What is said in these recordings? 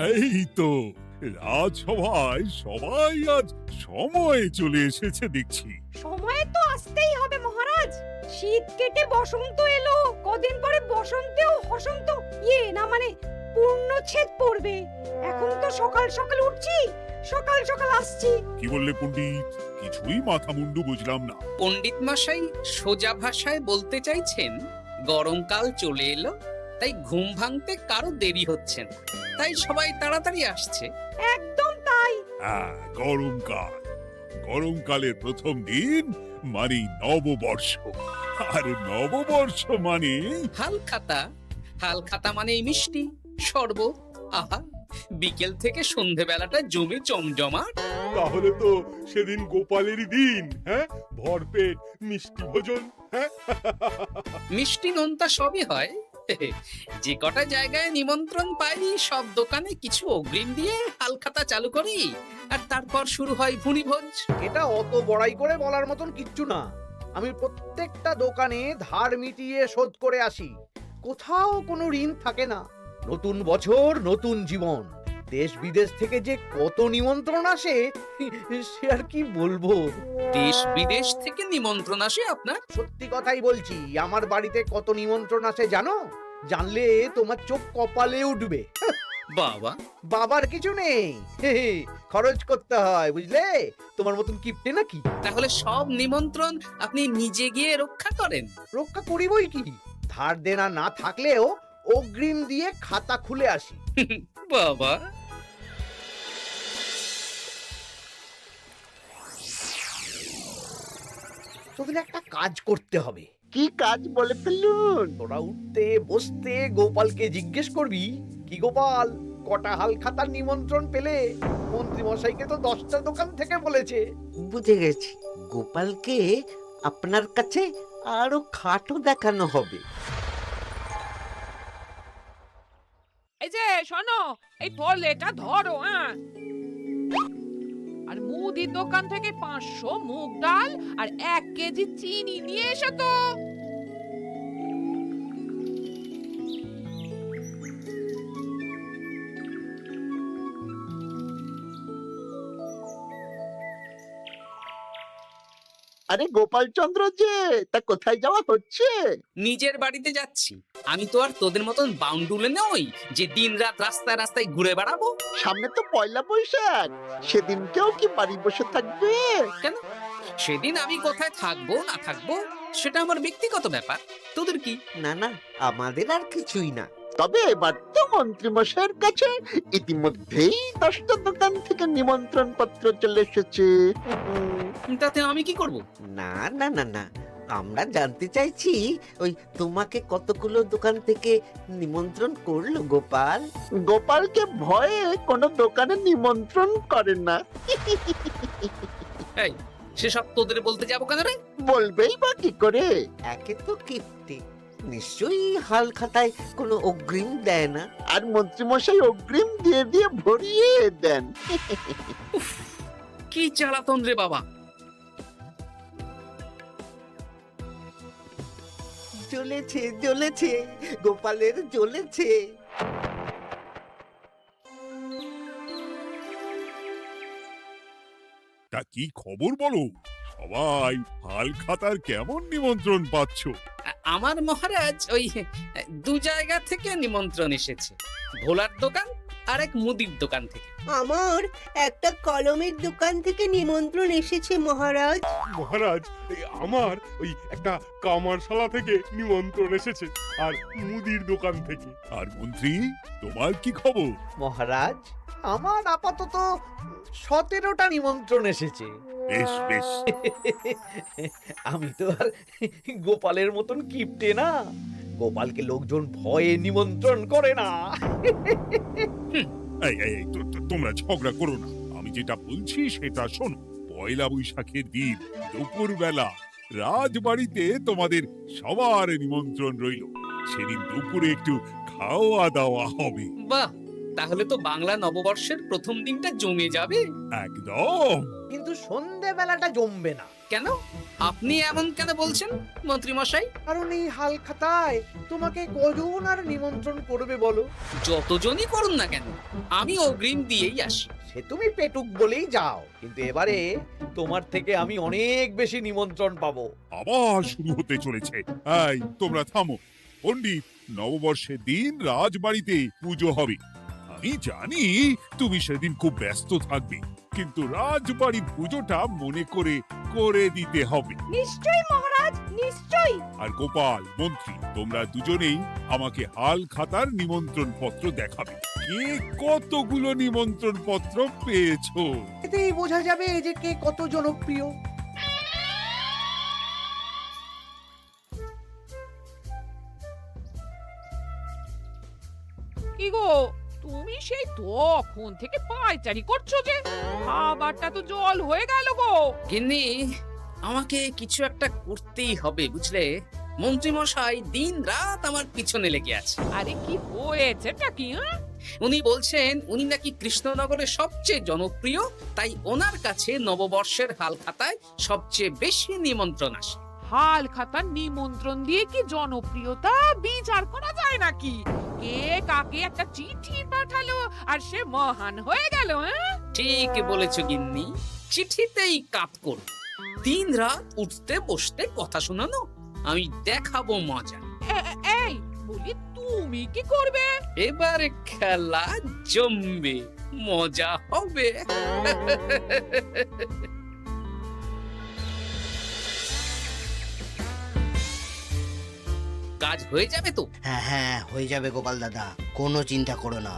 এই তো রাজসভায় সবাই আজ সময়ে চলে এসেছে দেখছি। সময় তো আসতেই হবে মহারাজ। শীত কেটে বসন্ত এলো, কদিন পরে বসন্তেও হসন্ত না মানে পূর্ণচ্ছেদ পড়বে। এখন তো সকাল সকাল উঠছি, সকাল সকাল আসছি। কি বললে পণ্ডিত? কিছুই মাথা মুন্ডু বুঝলাম না। পণ্ডিত মশাই সোজা ভাষায় বলতে চাইছেন গরমকাল চলে এলো, তাই ঘুম ভাঙতে কারো দেরি হচ্ছে না, তাই সবাই তাড়াতাড়ি আসছে। একদম তাই। হ্যাঁ, গরমকাল। গরমকালের প্রথম দিন মানে নববর্ষ, আর নববর্ষ মানে হালখাতা, হালখাতা মানে মিষ্টি শরবত। আহা, বিকেল থেকে সন্ধেবেলাটা জমে জমজমাট। তাহলে তো সেদিন গোপালেরই দিন, হ্যাঁ? ভরপেট মিষ্টি ভোজন, হ্যাঁ? মিষ্টি নোনতা সবই হয়। যে কটা জায়গায় নিমন্ত্রণ পাই সব দোকানে কিছু অগ্রিম দিয়ে হালখাতা চালু করি, আর তারপর শুরু হয় ভুনিভোজ। এটা অত বড়াই করে বলার মতন কিচ্ছু না। আমি প্রত্যেকটা দোকানে ধার মিটিয়ে শোধ করে আসি, কোথাও কোনো ঋণ থাকে না। নতুন বছর নতুন জীবন, দেশ বিদেশ থেকে যে কত নিমন্ত্রণ আসে সে আর কি বলবো। দেশ বিদেশ থেকে নিমন্ত্রণ আসে আপনার? সত্যি কথাই বলছি, আমার বাড়িতে কত নিমন্ত্রণ আসে জানো? জানলে তোমার চোখ কপালে উঠবে। বাবা, বাবার কিছু নেই, খরচ করতে হয় বুঝলে, তোমার মতন কিপটে নাকি। তাহলে সব নিমন্ত্রণ আপনি নিজে গিয়ে রক্ষা করেন? রক্ষা করিবই কি, ধার দেনা না থাকলেও অগ্রিম দিয়ে খাতা খুলে আসি। বাবা, তোদের একটা কাজ করতে হবে। কি কাজ বলে ফেলুন? তোরা উঠতে বসতে গোপালকে জিজ্ঞেস করবি, কি গোপাল, কটা হাল খাতার নিমন্ত্রণ পেলে? মন্ত্রী মশাইকে তো 10টা দোকান থেকে বলেছে। বুঝে গেছি, গোপালকে আপনার কাছে আরো খাটো দেখানো হবে। এই যে শোনো, এই থলেটা ধরো, হ্যাঁ? আর মুদির দোকান থেকে 500 মুগ ডাল আর 1 কেজি চিনি নিয়ে এসো তো। আরে গোপাল চন্দ্র যে, তা কোথায় যাওয়া হচ্ছে? নিজের বাড়িতে যাচ্ছি। আমি তো আর তোদের মতন বাউন্ডুলে নই যে দিন রাত রাস্তায় রাস্তায় ঘুরে বেড়াবো। সামনে তো পয়লা বৈশাখ, সেদিন কেউ কি বাড়ি বসে থাকবে? কেন? সেদিন আমি কোথায় থাকবো না থাকবো সেটা আমার ব্যক্তিগত ব্যাপার, তোদের কি? না না, আমাদের আর কিছুই না। তবে এবার তো মন্ত্রী মশাইয়ের কাছে ইতিমধ্যেই 10টা দোকান থেকে নিমন্ত্রণ পত্র চলে এসেছে। তাতে আমি কি করব? না না না না, আমরা জানতে চাইছি ওই তোমাকে কতগুলো দোকান থেকে নিমন্ত্রণ করলো গোপাল? গোপালকে ভয়ে কোনো দোকানে নিমন্ত্রণ করে না। এই, সেসব তোদের বলতে যাবো কেন রে? বলবেই বা কি করে? একে তো কিপ্টে, নিশ্চয়ই হাল খাতায় কোনো অগ্রিম দেয় না, আর মন্ত্রী মশাই অগ্রিম দিয়ে দিয়ে ভরিয়ে দেন। কি জ্বালাতন রে বাবা! জ্বলেছে জ্বলেছে, গোপালের জ্বলেছে। তা কি খবর বলো? সবাই হালখাতার কেমন নিমন্ত্রণ পাচ্ছ? আমার মহারাজ ওই 2 জায়গা থেকে নিমন্ত্রণ এসেছে, ভোলার দোকান আর এক মুদির দোকান থেকে। আমার একটা কলমের দোকান থেকে নিমন্ত্রণ এসেছে মহারাজ। মহারাজ, আমার ওই একটা কামারশালা থেকে নিমন্ত্রণ এসেছে, আর মুদির দোকান থেকে। আর মন্ত্রী, তোমার কি খবর? মহারাজ, আমার আপাতত 17টা নিমন্ত্রণ এসেছে। বেশ বেশ। আমি তো আর গোপালের মতন কিপটে না, গোপালকে লোকজন ভয়ে নিমন্ত্রণ করে না। এই এই এই, তোমরা ঝগড়া করো না। আমি যেটা বলছি সেটা শোনো। পয়লা বৈশাখের দিন দুপুরবেলা রাজবাড়িতে তোমাদের সবার নিমন্ত্রণ রইল। সেদিন দুপুরে একটু খাওয়া দাওয়া হবে। বাহ, তাহলে তো বাংলা নববর্ষের প্রথম দিনটা জমে যাবে। একদম। কিন্তু সন্ধেবেলাটা জমবে না। কেন? আপনি এমন কেন বলছেন মন্ত্রী মশাই? কারণ এই হাল খাতায় তোমাকে কজন আর নিমন্ত্রণ করবে বলো? যতজনই করুন না কেন, আমি অগ্রিম দিয়েই আসি। সে তুমি পেটুক বলেই যাও, কিন্তু এবারে তোমার থেকে আমি অনেক বেশি নিমন্ত্রণ পাবো। আবার শুরু হতে চলেছে। এই তোমরা থামো। পণ্ডিত, নববর্ষের দিন রাজবাড়িতে পুজো হবে। আমি জানি তুমি সেদিন খুব ব্যস্ত থাকবে, কিন্তু রাজবাড়ির পুজোটা মনে করে করে দিতে হবে। নিশ্চয়ই মহারাজ, নিশ্চয়ই। আর গোপাল, মন্ত্রী, তোমরা দুজনেই আমাকে হাল খাতার নিমন্ত্রণ পত্র দেখাবে। কে কতগুলো নিমন্ত্রণ পত্র পেয়েছো? এতেই বোঝা যাবে যে কে কত জনপ্রিয়। কি গো, তুমি সেই তখন থেকে পায়চারি করছো যে? খাবারটা তো জল হয়ে গেল গো। গিন্নি, আমাকে কিছু একটা করতেই হবে বুঝলে। মন্ত্রী মশাই দিন রাত আমার পিছনে লেগে আছে। আরে কি হয়েছেটা কি? হ্যাঁ, উনি বলছেন উনি নাকি কৃষ্ণনগরের সবচেয়ে জনপ্রিয়, তাই ওনার কাছে নববর্ষের হাল খাতায় সবচেয়ে বেশি নিমন্ত্রণ আসে। হাল খাতার নিমন্ত্রণ দিয়ে কি জনপ্রিয়তা বিচার করা যায় নাকি? কে কাকে একটা চিঠি পাঠালো আর সে মহান হয়ে গেল? হ্যাঁ, ঠিক বলেছ গিন্নি, চিঠিতেই কাপ করো। দিন রাত উঠতে বসতে কথা শোনানো, আমি দেখাবো মজা। এই বলি, তুমি কি করবে? এবার খেলা জমবে, মজা হবে। কাজ হয়ে যাবে তো? হ্যাঁ হ্যাঁ, হয়ে যাবে গোপাল দাদা, কোনো চিন্তা করো না।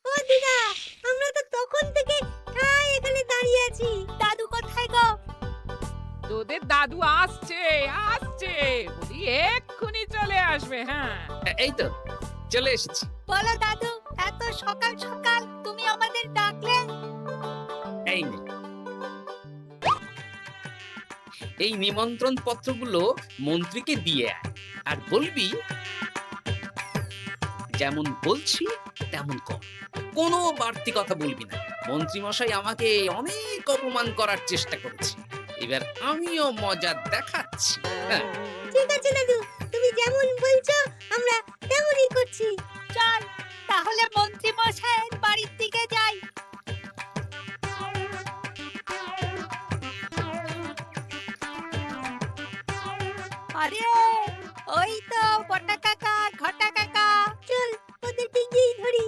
ও দিদা, আমরা তো তখন থেকে ঠায় এখানে দাঁড়িয়ে আছি। দাদু কোথায় গো? তোদের দাদু আসছে আসছে, বলি এক্ষুনি চলে আসবে। হ্যাঁ, এই তো চলে এসেছি। বলো দাদু, এত সকাল সকাল তুমি আমাদের ডাকলে? এই নে। এই নিমন্ত্রণ পত্রগুলো মন্ত্রীকে দিয়ে আয়, আর বলবি যেমন বলছি তেমন কর, কোনো বাড়তি কথা বলবি না। মন্ত্রী মশাই আমাকে অনেক অপমান করার চেষ্টা করেছে, এবার আমিও মজা দেখাচ্ছি। হ্যাঁ, ঠিক আছে দাদু, তুমি যেমন বলছো আমরা তেমনই করছি। চল তাহলে মন্ত্রী মশাইয়ের বাড়ির দিকে যাই। আরে ওই তো বটা কাকা, ঘটা কাকা, চল ওদের দিকেই ধরি।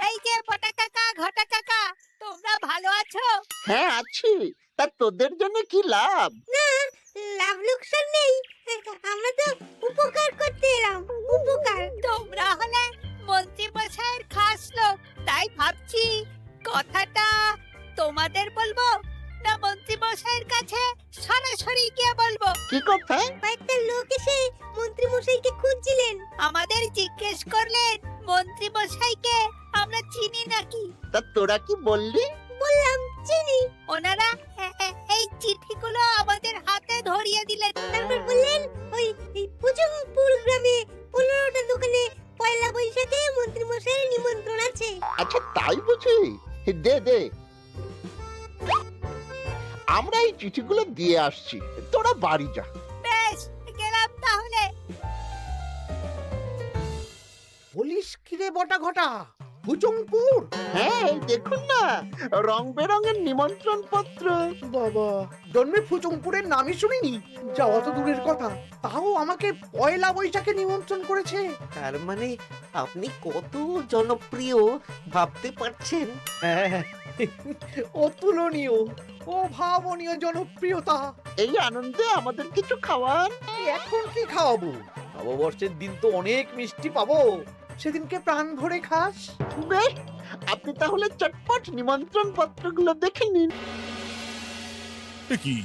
এই যে বটা কাকা, ঘটা কাকা, তোমরা ভালো আছো? হ্যাঁ আছি। তা তোদের জন্য কি লাভ? না, লাভ লোকসান নেই, আমরা তো উপকার করতে এলাম। উপকার? তোমরা হলে মন্ত্রী মশাইয়ের খাস লোক, তাই ভাবছি কথাটা তোমাদের বলবো না মন্ত্রী মশাইয়ের কাছে সরাসরি গিয়ে বলবো। কি কথা? কয়েকটা লোক এসে মন্ত্রী মশাইকে খুঁজছিলেন, আমাদের জিজ্ঞেস করলেন মন্ত্রী মশাইকে আমরা চিনি নাকি। তা তোরা কি বললি? বললাম চিনি। ওনারা এই চিঠিগুলো আমাদের হাতে ধরিয়ে দিলেন, তারপর বললেন ওই পুজংপুর গ্রামে 15টা দোকানে পয়লা বৈশাখে মন্ত্রী মশাইয়ের নিমন্ত্রণ আছে। আচ্ছা তাই বুঝি? দে দে, আমরা এই চিঠিগুলো দিয়ে আসছি, তোরা বাড়ি যা। বেশ, গেলাম তাহলে। বলিস কিরে বটা ঘটা, ভুজংপুর? হ্যাঁ এই দেখুন না, রং বেরঙের নিমন্ত্রণ পত্র। বাবা, জন্মে ফুচুংপুরের নামই শুনিনি, যাওয়া তো দূরের কথা, তাও আমাকে পয়লা বৈশাখে নিমন্ত্রণ করেছে। তার মানে আপনি কত জনপ্রিয় ভাবতে পারছেন? হ্যাঁ, অতুলনীয়, অভাবনীয় জনপ্রিয়তা। এই আনন্দে আমাদের কিছু খাওয়ান। এখন কি খাওয়াবো? নববর্ষের দিন তো অনেক মিষ্টি পাবো, সেদিনকে প্রাণ ভরে খাস। বেশ, আপনি তাহলে চটপট নিমন্ত্রণ পত্রগুলো দেখে নিন। এ কি,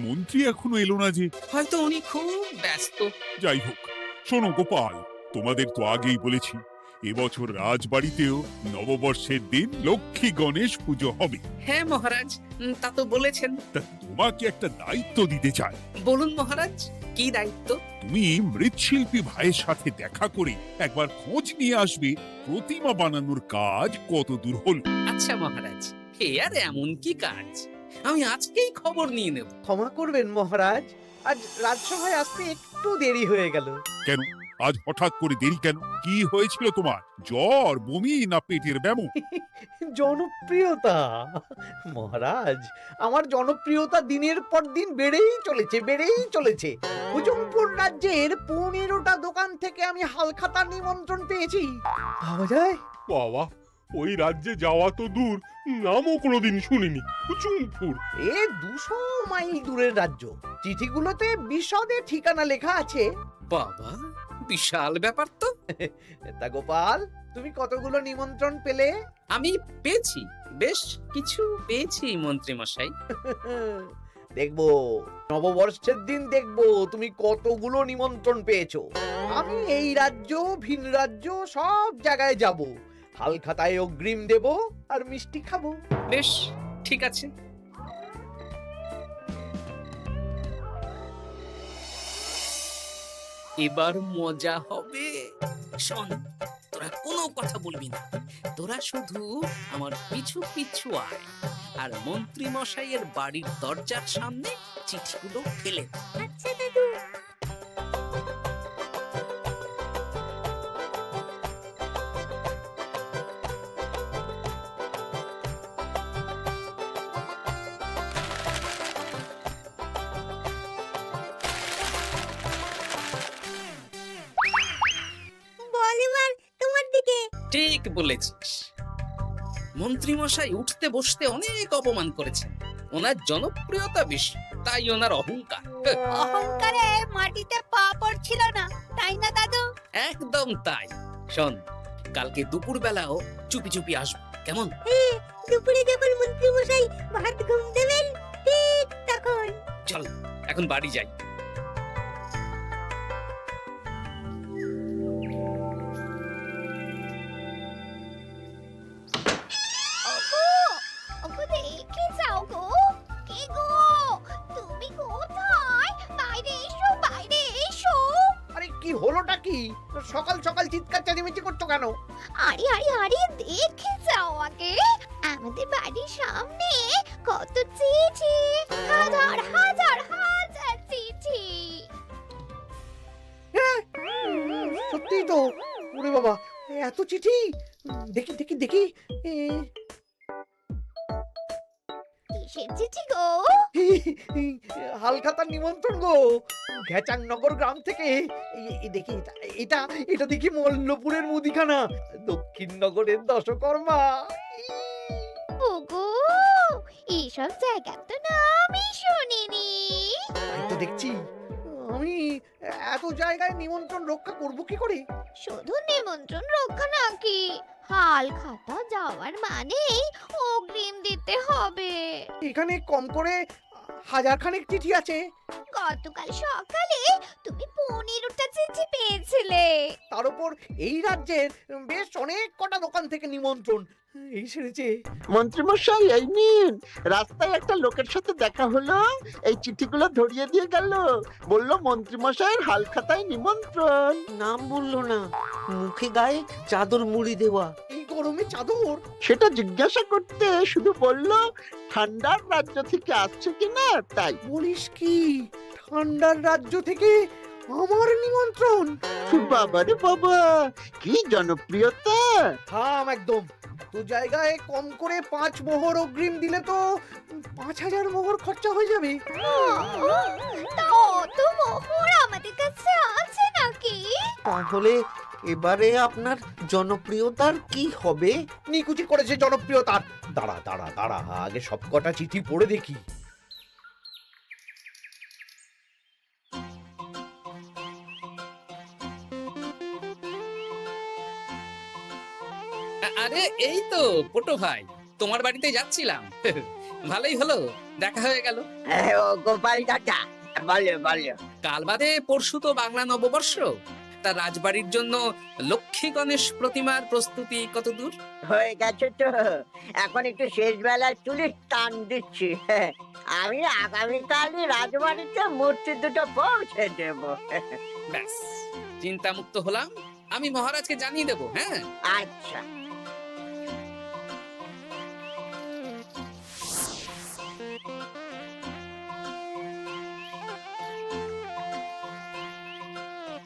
মন্ত্রী এখনো এলো না যে? হয়তো উনি খুব ব্যস্ত। যাই হোক, শোনো গোপাল, তোমাদের তো আগেই বলেছি এবছর রাজবাড়িতেও নববর্ষের দিন লক্ষ্মী গণেশ পুজো হবে। হ্যাঁ মহারাজ, তা তো বলেছেন। তা তোমাকে একটা দায়িত্ব দিতে চাই। বলুন মহারাজ। কি দায়িত্ব? তুমি মৃৎশিল্পী ভাইয়ের সাথে দেখা করে একবার খোঁজ নিয়ে আসবে প্রতিমা বানানোর কাজ কত দূর হলো। আচ্ছা মহারাজ, হে আর এমন কি কাজ, আমি আজকেই খবর নিয়ে নেব। ক্ষমা করবেন মহারাজ, আজ রাজসভায় আসতে একটু দেরি হয়ে গেল। কেন আজ হঠাৎ করে দেরি কেন? কি হয়েছিল তোমার? জ্বর, বমি না পেটের ব্যামো? জনপ্রিয়তা মহারাজ, আমার জনপ্রিয়তা দিনের পর দিন বেড়েই চলেছে। হুজুমপুর রাজ্যের 15টা দোকান থেকে আমি হালখাতার নিমন্ত্রণ পেয়েছি। ভাবা যায়? বাবা, ওই রাজ্যে যাওয়া তো দূর, নামও কোনোদিন শুনিনি। হুজুমপুর। এ 200 মাইল দূরের রাজ্য। চিঠিগুলোতে বিশদে ঠিকানা লেখা আছে। বাবা, বিশাল ব্যাপার তো। তা গোপাল, তুমি কতগুলো নিমন্ত্রণ পেলে? আমি পেয়েছি, বেশ কিছু পেয়েছি মন্ত্রী মশাই। দেখবো নববর্ষের দিন দেখবো তুমি কতগুলো নিমন্ত্রণ পেয়েছো। আমি এই রাজ্য ভিন রাজ্য সব জায়গায় যাব, হালখাতায় অগ্রিম দেব আর মিষ্টি খাবো। বেশ, ঠিক আছে। এবার মজা হবে। শোন, তোরা কোনো কথা বলবি না, তোরা শুধু আমার পিছু পিছু আয় আর মন্ত্রী মশাইয়ের বাড়ির দরজার সামনে চিঠিগুলো ফেলে দে। আচ্ছা দাদু। বল এবার তোমার দিকে। ঠিক বলেছিস, মন্ত্রী মশাই উঠতে বসতে অনেক অপমান করেছেন। ওনার জনপ্রিয়তা বেশি, তাই ওনার অহংকার। অহংকারে মাটিতে পা পড়ছিল না, তাই না দাদু? একদম তাই। শোন, কালকে দুপুর বেলাও চুপি চুপি আসবো, কেমন? দুপুরে যখন মন্ত্রী মশাই ভাত ঘুম দেবেন ঠিক তখন। চল এখন বাড়ি যাই। ওগো দেখে যাও গো। কে গো? তুমি কোথায়? বাইরে এসো, বাইরে এসো। আরে কি হলোটা কি? সকাল সকাল চিৎকার চেঁচামেচি করছো কেন? আরে আরে আরে দেখে যাও আগে। আমাদের বাড়ির সামনে কত চিঠি, হাজার হাজার হাজার চিঠি। সত্যি তো, ওরে বাবা, এত চিঠি! দেখি দেখি দেখি। কিসের চিঠি গো? হালখাতার নিমন্ত্রণ গো, ঘেচাংনগর গ্রাম থেকে। দেখি এটা এটা দেখি মল্লপুরের মুদিখানা, দক্ষিণনগরের দশকর্মা। ওগো, এইসব জায়গা তো নামই শুনিনি। তাই তো দেখছি। আমি এত জায়গায় নিমন্ত্রণ রক্ষা করব কি করে? শুধু নিমন্ত্রণ রক্ষা নাকি, হালখাতা যাওয়ার মানেই অগ্রিম দিতে হবে। এখানে কম করে 1000 খানেক চিঠি আছে। গতকাল সকালে তুমি 15টা চিঠি পেয়েছিলে। তার উপর এই রাজ্যের বেশ অনেক কটা দোকান থেকে নিমন্ত্রণ এই সেরেছে। মন্ত্রীমশাই, এই নিন। রাস্তায় একটা লোকের সাথে দেখা হলো, এই চিঠিগুলো ধরিয়ে দিয়ে গেল। বললো মন্ত্রীমশাইয়ের হালখাতায় নিমন্ত্রণ। নাম বললো না, মুখে গায়ে চাদর মুড়ি দেওয়া। এই গরমে চাদর? সেটা জিজ্ঞাসা করতে শুধু বললো ঠান্ডার রাজ্য থেকে আসছে কিনা তাই। বলিস কি, ঠান্ডার রাজ্য থেকে আমার নিমন্ত্রণ? বাবারে বাবা, কি জনপ্রিয়তা! থাম একদম। তো জায়গায় কম করে 5 মোহর অগ্রিম দিলে তো 5000 মোহর খরচা হয়ে যাবে। তা অত মোহর আমাদের কাছে আছে নাকি? তাহলে এবারে আপনার জনপ্রিয়তার কি হবে? নিকুচি করেছে জনপ্রিয়তার। দাঁড়া দাঁড়া দাঁড়া, আগে সবকটা চিঠি পড়ে দেখি। আরে এই তো পটু ভাই, তোমার বাড়িতে যাচ্ছিলাম। ভালোই হলো, দেখা হয়ে গেল। গোপাল দাদা, বলো বলো। কাল বাদে পরশু তো বাংলা নববর্ষ, তা রাজবাড়ির জন্য লক্ষ্মী গণেশ প্রতিমার প্রস্তুতি কত দূর? হয়ে গেছে তো, এখন একটু শেষ বেলায় তুলির টান দিচ্ছি। আমি আগামীকালই রাজবাড়িতে মূর্তি দুটো পৌঁছে দেব। ব্যাস, চিন্তা মুক্ত হলাম। আমি মহারাজকে জানিয়ে দেবো। হ্যাঁ, আচ্ছা।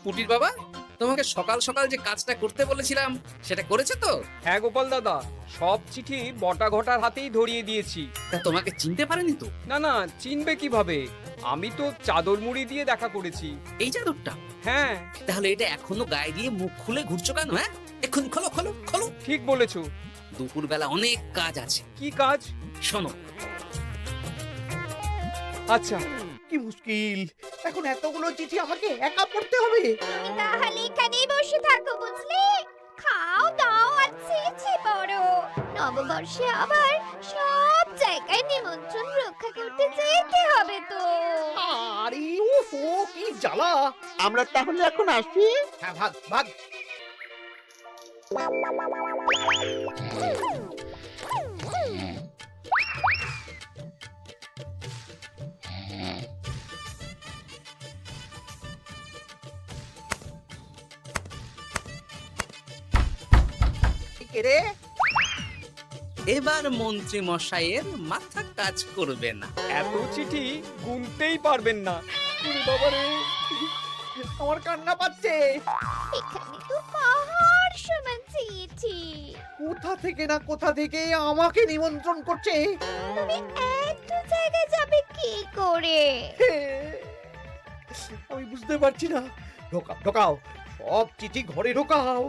পুটির বাবা, তোমাকে সকাল সকাল যে কাজটা করতে বলেছিলাম সেটা করেছে তো? হ্যাঁ গোপাল দাদা, সব চিঠি বটা ঘটার হাতেই ধরিয়ে দিয়েছি। তা তোমাকে চিনতে পারেনি তো? না না, চিনবে কিভাবে? আমি তো চাদর মুড়ি দিয়ে দেখা করেছি। এই চাদরটা? হ্যাঁ, তাহলে এটা এখনো গায়ে দিয়ে মুখ খুলে ঘুরছো কেন? হ্যাঁ, এক্ষুনি খোলো খোলো খোলো। ঠিক বলেছো। দুপুরবেলা অনেক কাজ আছে। কি কাজ? শোনো। আচ্ছা। কি মুশকিল, এখন এতগুলো চিঠি আমাকে একা পড়তে হবে। তাহলে এখানেই বসে থাকো, বুঝলে? খাও দাও আর চিঠি পড়ো। নববর্ষে আবার সব জায়গায় নিমন্ত্রণ রক্ষা করতে যেতে হবে তো। আরে ওফো, কি জ্বালা। আমরা তাহলে এখন আসি। হ্যাঁ, ভাগ ভাগ। কে রে? এবার মন্ত্রী মশাইয়ের মাথা কাজ করবে না। এত চিঠি গুনতেই পারবেন না। ওরে বাবারে, আমার কান্না পাচ্ছে। এখানে তো পাহাড় সমান চিঠি। কোথা থেকে না কোথা থেকে আমাকে নিমন্ত্রণ করছে। তুমি এত জায়গায় যাবে কি করে? আমি বুঝতে পারছি না। ঢোকাও ঢোকাও, সব চিঠি ঘরে ঢোকাও।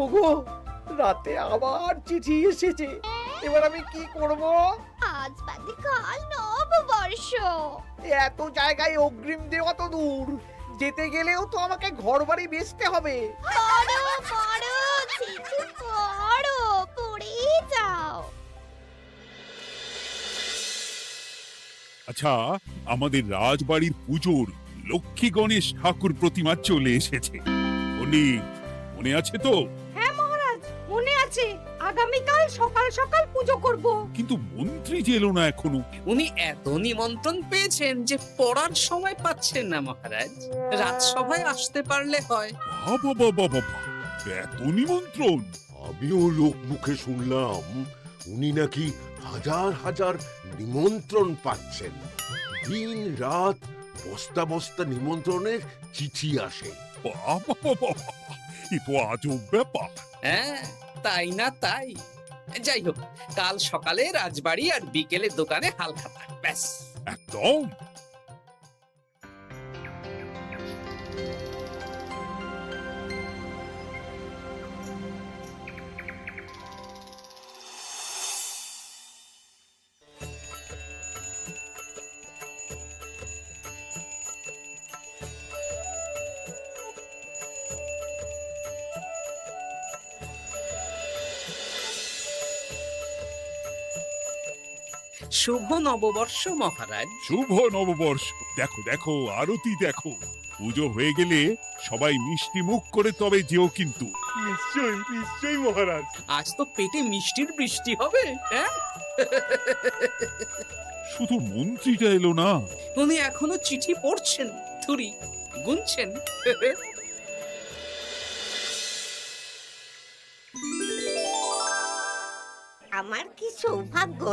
ওগো, রাতে আবার চিঠি এসেছে। এবার আমি কি করব? আজ বাদে কাল নববর্ষ। এত জায়গায় অগ্রিম দেওয়া তো দূর, যেতে গেলেও তো আমাকে ঘর বাড়ি বেচতে হবে। পড়ো পড়ো, চিঠি পড়ো, পড়েই যাও। আচ্ছা, আমাদের রাজবাড়ির পুজোর লক্ষ্মী গণেশ ঠাকুর প্রতিমা চলে এসেছে। পণ্ডিত, মনে আছে তো? হ্যাঁ মহারাজ, মনে আছে। আগামীকাল সকাল সকাল পুজো করব। কিন্তু মন্ত্রী যে এলো না এখনো। উনি এত নিমন্ত্রণ পেয়েছেন যে পড়ার সময় পাচ্ছেন না মহারাজ। রাজসভায় আসতে পারলে হয়। বাবা বাবা বাবা, এত নিমন্ত্রণ! আমিও লোক মুখে শুনলাম উনি নাকি হাজার হাজার নিমন্ত্রণ পাচ্ছেন। দিন রাত বস্তা বস্তা নিমন্ত্রণের চিঠি আসে। বাবা বাবা, এ তো আজব ব্যাপার। হ্যাঁ, তাই না তাই। যাই হোক, কাল সকালে রাজবাড়ি আর বিকেলে দোকানে হালখাতা। ব্যাস। একদম। শুভ নববর্ষ মহারাজ। শুভ নববর্ষ। দেখো দেখো, আরতি দেখো। পুজো হয়ে গেলে সবাই মিষ্টি মুখ করে তবে যেও কিন্তু। নিশ্চয়ই নিশ্চয়ই মহারাজ। আজ তো পেটে মিষ্টির বৃষ্টি হবে। হ্যাঁ, শুধু মন্ত্রীটা এলো না। উনি এখনো চিঠি পড়ছেন, থুরি গুনছেন। আমার কি সৌভাগ্য!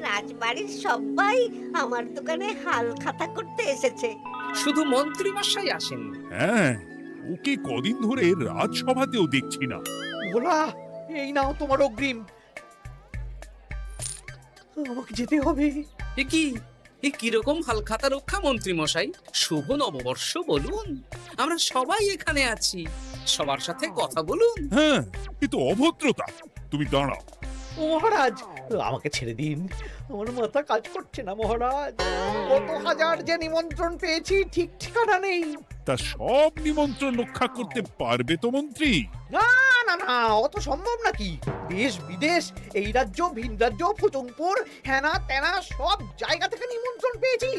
রাজবাড়ির সবাই আমার দোকানে হাল খাতা করতে এসেছে। শুধু মন্ত্রী মশাই আসেন। হ্যাঁ, ওকে কদিন ধরে রাজসভাতেও দেখছি না। ভোলা, এই নাও তোমার অগ্রিম। আমাকে যেতে হবে। এ কিরকম হালখাতা রক্ষা মন্ত্রী মশাই? শুভ নববর্ষ বলুন, আমরা সবাই এখানে আছি। সবার সাথে কথা বলুন। হ্যাঁ, এ তো অভদ্রতা। তুমি দাঁড়াও। মহারাজ, আমাকে ছেড়ে দিন। আমার মাথা কাজ করছে না মহারাজ। কত হাজার যে নিমন্ত্রণ পেয়েছি, ঠিক ঠিকানা নেই। তা সব নিমন্ত্রণ রক্ষা করতে পারবে তো মন্ত্রী? না না না না, অত সম্ভব নাকি? দেশ বিদেশ, এই রাজ্য ভিন রাজ্য, ফতুংপুর, হ্যানা ত্যানা সব জায়গা থেকে নিমন্ত্রণ পেয়েছি।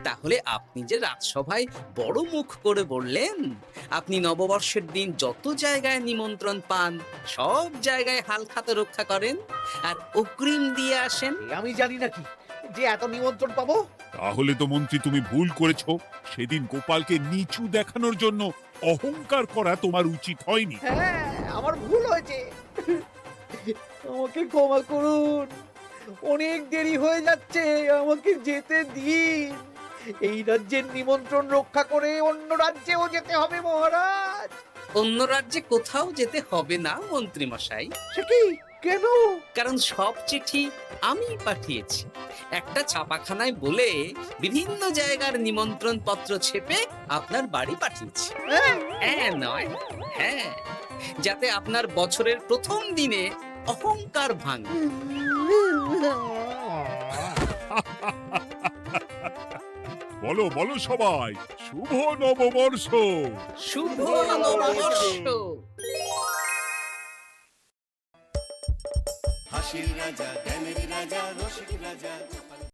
তাহলে আপনি যে রাজসভায় বড় মুখ করে বললেন আপনি নববর্ষের দিন যত জায়গায় নিমন্ত্রণ পান সব জায়গায় হালখাতা রক্ষা করেন আর অগ্রিম দিয়ে আসেন। এ আমি জানি নাকি যে এত নিমন্ত্রণ পাবো? তাহলে তো মন্ত্রী তুমি ভুল করেছো। সেদিন গোপালকে নিচু দেখানোর জন্য অহংকার করা তোমার উচিত হয়নি। হ্যাঁ, আমার ভুল হয়েছে, আমাকে ক্ষমা করুন। অনেক দেরি হয়ে যাচ্ছে, আমাকে যেতে দিন। এই রাজ্যের নিমন্ত্রণ রক্ষা করে অন্য রাজ্যেও যেতে হবে মহারাজ। অন্য রাজ্যে কোথাও যেতে হবে না মন্ত্রী মশাই, সে কি? কেন? কারণ সব চিঠি আমি পাঠিয়েছি। একটা ছাপাখানায় বলে বিভিন্ন জায়গার নিমন্ত্রণ পত্র ছেপে আপনার বাড়ি পাঠিয়েছি। হ্যাঁ? হ্যাঁ নয় হ্যাঁ, যাতে আপনার বছরের প্রথম দিনে অহংকার ভাঙে। বলো বলো সবাই, শুভ নববর্ষ। শুভ নববর্ষ। হাসির রাজা, জ্ঞানের রাজা, রসিক রাজা।